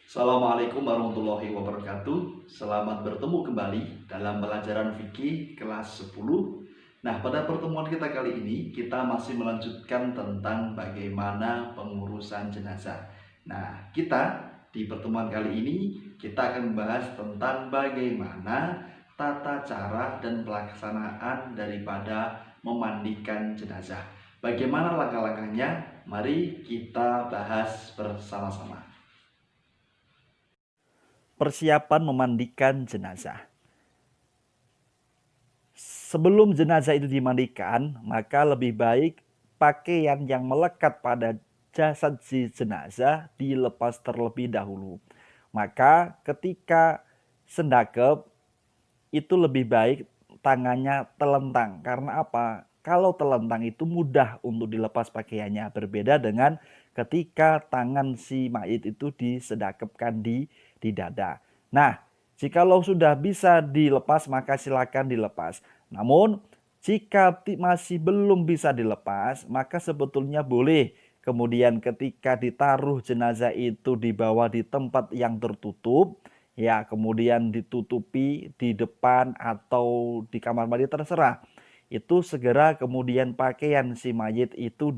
Assalamualaikum warahmatullahi wabarakatuh. Selamat bertemu kembali dalam pelajaran fikih kelas 10. Nah, pada pertemuan kita kali ini kita masih melanjutkan tentang bagaimana pengurusan jenazah. Nah, kita di pertemuan kali ini kita akan membahas tentang bagaimana tata cara dan pelaksanaan daripada memandikan jenazah. Bagaimana langkah-langkahnya? Mari kita bahas bersama-sama. Persiapan memandikan jenazah. Sebelum jenazah itu dimandikan, maka lebih baik pakaian yang melekat pada jasad si jenazah dilepas terlebih dahulu. Maka ketika sendakep itu lebih baik tangannya telentang. Karena apa? Kalau telentang itu mudah untuk dilepas pakaiannya. Berbeda dengan ketika tangan si mayit itu disedakepkan di dada. Nah, jikalau sudah bisa dilepas maka silakan dilepas. Namun jika masih belum bisa dilepas maka sebetulnya boleh kemudian ketika ditaruh jenazah itu dibawa di tempat yang tertutup, ya kemudian ditutupi di depan atau di kamar mandi terserah. Itu segera kemudian pakaian si mayit itu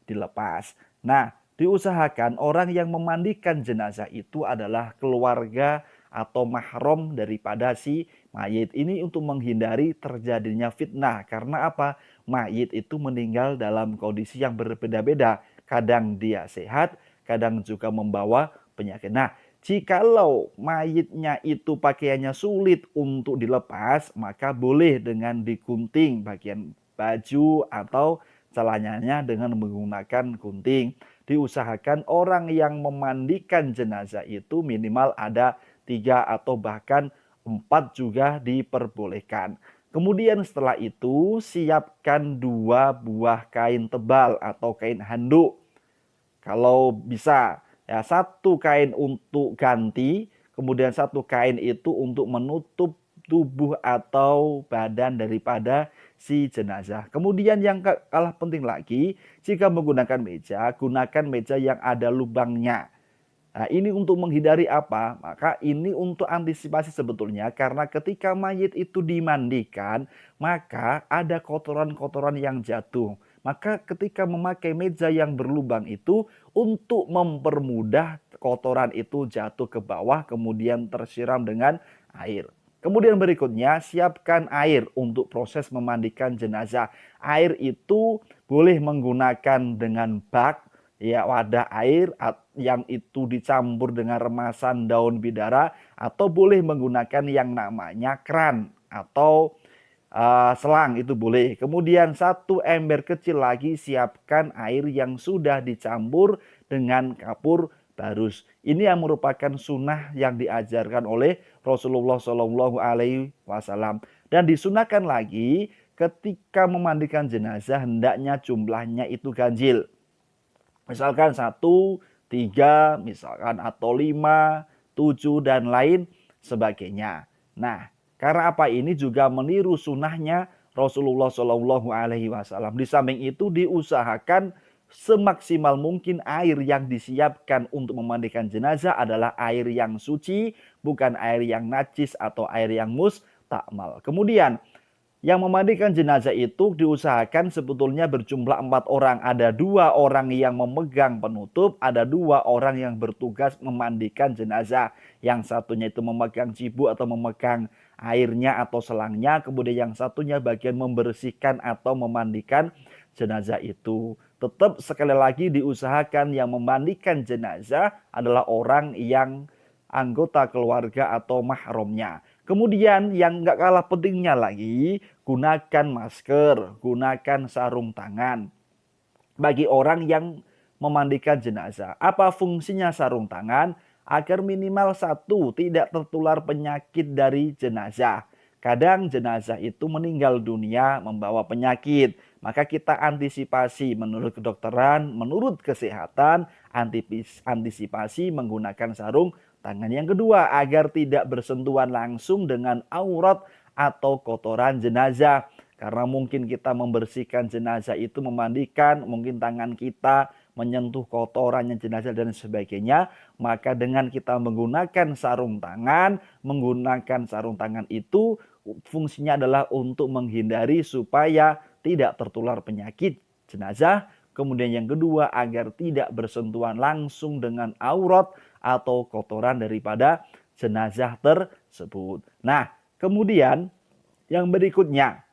dilepas. Nah, diusahakan orang yang memandikan jenazah itu adalah keluarga atau mahram daripada si mayit. Ini untuk menghindari terjadinya fitnah. Karena apa? Mayit itu meninggal dalam kondisi yang berbeda-beda. Kadang dia sehat, kadang juga membawa penyakit. Nah, jikalau mayitnya itu pakaiannya sulit untuk dilepas, maka boleh dengan digunting bagian baju atau celananya dengan menggunakan gunting. Diusahakan orang yang memandikan jenazah itu minimal ada 3 atau bahkan 4 juga diperbolehkan. Kemudian setelah itu siapkan 2 buah kain tebal atau kain handuk. Kalau bisa ya, satu kain untuk ganti, kemudian satu kain itu untuk menutup tubuh atau badan daripada si jenazah. Kemudian yang kalah penting lagi, jika menggunakan meja, gunakan meja yang ada lubangnya. Nah, ini untuk menghindari apa? Maka ini untuk antisipasi sebetulnya, karena ketika mayit itu dimandikan, maka ada kotoran-kotoran yang jatuh. Maka ketika memakai meja yang berlubang itu untuk mempermudah kotoran itu jatuh ke bawah kemudian tersiram dengan air. Kemudian berikutnya siapkan air untuk proses memandikan jenazah. Air itu boleh menggunakan dengan bak, ya wadah air yang itu dicampur dengan remasan daun bidara, atau boleh menggunakan yang namanya kran atau selang, itu boleh. Kemudian satu ember kecil lagi siapkan air yang sudah dicampur dengan kapur barus. Ini yang merupakan sunnah yang diajarkan oleh Rasulullah Shallallahu Alaihi Wasallam. Dan disunahkan lagi ketika memandikan jenazah hendaknya jumlahnya itu ganjil. Misalkan 1, 3, misalkan atau 5, 7 dan lain sebagainya. Nah, karena apa ini juga meniru sunnahnya Rasulullah Shallallahu Alaihi Wasallam. Di samping itu diusahakan semaksimal mungkin air yang disiapkan untuk memandikan jenazah adalah air yang suci, bukan air yang najis atau air yang mustakmal. Kemudian yang memandikan jenazah itu diusahakan sebetulnya berjumlah 4 orang. Ada 2 orang yang memegang penutup, ada 2 orang yang bertugas memandikan jenazah. Yang satunya itu memegang cibu atau memegang airnya atau selangnya, kemudian yang satunya bagian membersihkan atau memandikan jenazah itu. Tetap sekali lagi diusahakan yang memandikan jenazah adalah orang yang anggota keluarga atau mahramnya. Kemudian yang gak kalah pentingnya lagi, gunakan masker, gunakan sarung tangan. Bagi orang yang memandikan jenazah, apa fungsinya sarung tangan? Agar minimal 1 tidak tertular penyakit dari jenazah. Kadang jenazah itu meninggal dunia membawa penyakit. Maka kita antisipasi menurut kedokteran, menurut kesehatan, antisipasi menggunakan sarung tangan. Yang kedua, agar tidak bersentuhan langsung dengan aurat atau kotoran jenazah. Karena mungkin kita membersihkan jenazah itu, memandikan, mungkin tangan kita menyentuh kotorannya jenazah dan sebagainya, maka dengan kita menggunakan sarung tangan itu fungsinya adalah untuk menghindari supaya tidak tertular penyakit jenazah. Kemudian yang kedua, agar tidak bersentuhan langsung dengan aurat atau kotoran daripada jenazah tersebut. Nah, kemudian yang berikutnya,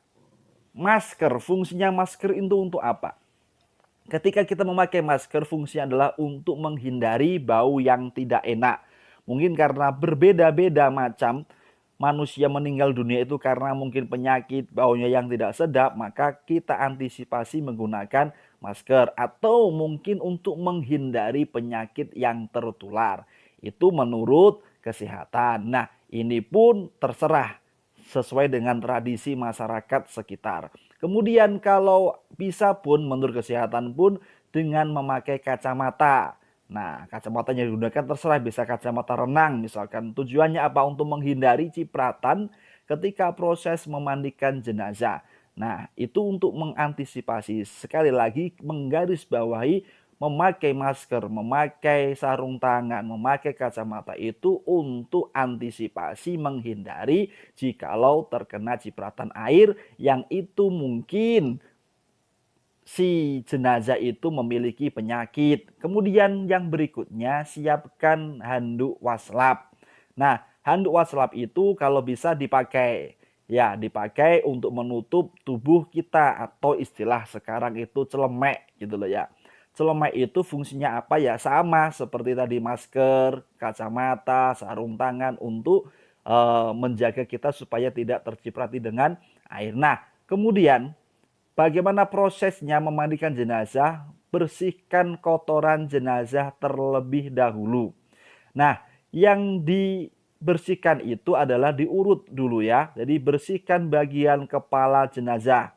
masker. Fungsinya masker itu untuk apa? Ketika kita memakai masker, fungsinya adalah untuk menghindari bau yang tidak enak. Mungkin karena berbeda-beda macam manusia meninggal dunia itu karena mungkin penyakit, baunya yang tidak sedap, maka kita antisipasi menggunakan masker. Atau mungkin untuk menghindari penyakit yang tertular. Itu menurut kesehatan. Nah, ini pun terserah sesuai dengan tradisi masyarakat sekitar. Kemudian kalau bisa pun menurut kesehatan pun dengan memakai kacamata. Nah, kacamata yang digunakan terserah, bisa kacamata renang misalkan. Tujuannya apa? Untuk menghindari cipratan ketika proses memandikan jenazah. Nah, itu untuk mengantisipasi, sekali lagi menggarisbawahi, memakai masker, memakai sarung tangan, memakai kacamata itu untuk antisipasi menghindari jikalau terkena cipratan air yang itu mungkin si jenazah itu memiliki penyakit. Kemudian yang berikutnya, siapkan handuk waslap. Nah, handuk waslap itu kalau bisa dipakai. Ya, dipakai untuk menutup tubuh kita atau istilah sekarang itu celemek gitu loh ya. Celemek itu fungsinya apa ya? Sama seperti tadi masker, kacamata, sarung tangan untuk menjaga kita supaya tidak terciprati dengan air. Nah, kemudian bagaimana prosesnya memandikan jenazah? Bersihkan kotoran jenazah terlebih dahulu. Nah, yang dibersihkan itu adalah diurut dulu ya. Jadi bersihkan bagian kepala jenazah.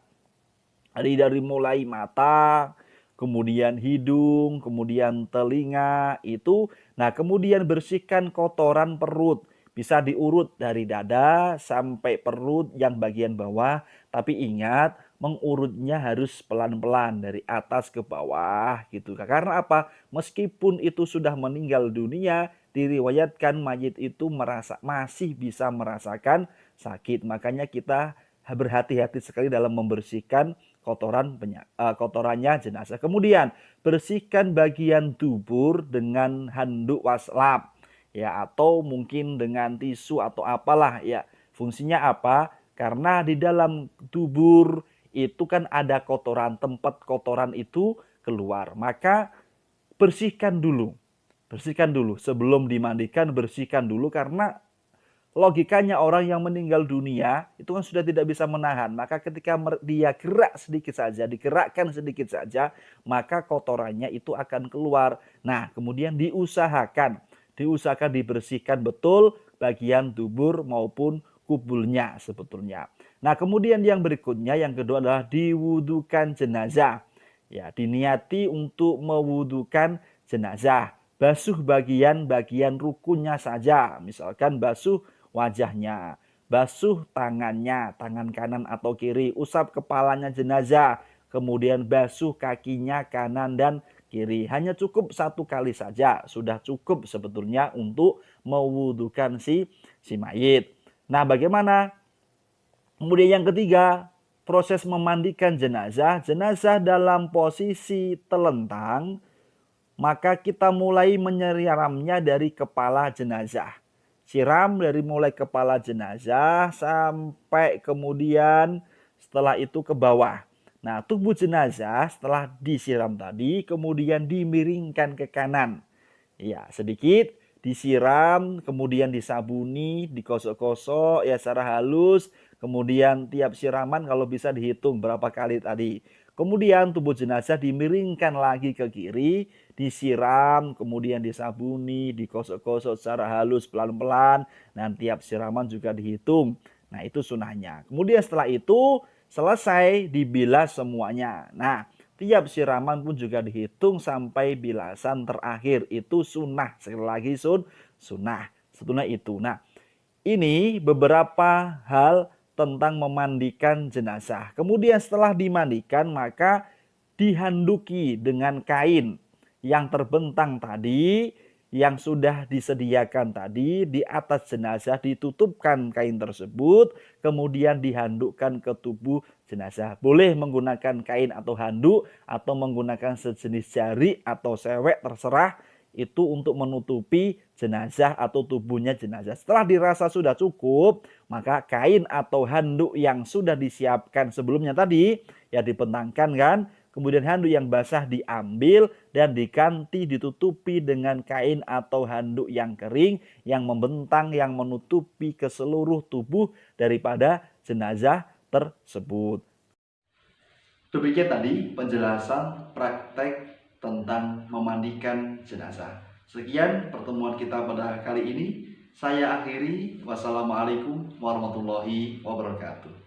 Dari mulai mata, kemudian hidung, kemudian telinga itu. Nah, kemudian bersihkan kotoran perut. Bisa diurut dari dada sampai perut yang bagian bawah. Tapi ingat, mengurutnya harus pelan-pelan dari atas ke bawah gitu. Karena apa? Meskipun itu sudah meninggal dunia, diriwayatkan mayit itu masih bisa merasakan sakit. Makanya kita berhati-hati sekali dalam membersihkan kotorannya jenazah. Kemudian bersihkan bagian dubur dengan handuk waslap ya, atau mungkin dengan tisu atau apalah ya. Fungsinya apa? Karena di dalam dubur itu kan ada kotoran, tempat kotoran itu keluar. Maka bersihkan dulu. Bersihkan dulu sebelum dimandikan, bersihkan dulu karena logikanya orang yang meninggal dunia itu kan sudah tidak bisa menahan. Maka ketika dia gerak sedikit saja, digerakkan sedikit saja, maka kotorannya itu akan keluar. Nah, kemudian diusahakan dibersihkan betul bagian dubur maupun kubulnya sebetulnya. Nah, kemudian yang berikutnya, yang kedua adalah diwudukan jenazah. Ya, diniati untuk mewudukan jenazah. Basuh bagian-bagian rukunnya saja. Misalkan basuh wajahnya, basuh tangannya, tangan kanan atau kiri, usap kepalanya jenazah, kemudian basuh kakinya kanan dan kiri. Hanya cukup satu kali saja, sudah cukup sebetulnya untuk mewudukan si mayit. Nah, bagaimana? Kemudian yang ketiga, proses memandikan jenazah. Jenazah dalam posisi telentang, maka kita mulai menyiramnya dari kepala jenazah. Siram dari mulai kepala jenazah sampai kemudian setelah itu ke bawah. Nah, tubuh jenazah setelah disiram tadi kemudian dimiringkan ke kanan. Ya, sedikit disiram, kemudian disabuni, dikosok-kosok ya secara halus. Kemudian tiap siraman kalau bisa dihitung berapa kali tadi. Kemudian tubuh jenazah dimiringkan lagi ke kiri, disiram, kemudian disabuni, dikosok-kosok secara halus pelan-pelan. Dan tiap siraman juga dihitung. Nah, itu sunahnya. Kemudian setelah itu selesai dibilas semuanya. Nah, tiap siraman pun juga dihitung sampai bilasan terakhir. Itu sunnah. Sekali lagi sunnah. Sunnah itu. Nah, ini beberapa hal tentang memandikan jenazah. Kemudian setelah dimandikan maka dihanduki dengan kain. yang terbentang tadi, yang sudah disediakan tadi, di atas jenazah ditutupkan kain tersebut, kemudian dihandukkan ke tubuh jenazah. Boleh menggunakan kain atau handuk, atau menggunakan sejenis jari atau sewek, terserah. Itu untuk menutupi jenazah atau tubuhnya jenazah. Setelah dirasa sudah cukup, maka kain atau handuk yang sudah disiapkan sebelumnya tadi, ya dibentangkan kan, kemudian handuk yang basah diambil dan diganti ditutupi dengan kain atau handuk yang kering yang membentang, yang menutupi ke seluruh tubuh daripada jenazah tersebut. Demikian tadi penjelasan praktek tentang memandikan jenazah. Sekian pertemuan kita pada kali ini. Saya akhiri. Wassalamualaikum warahmatullahi wabarakatuh.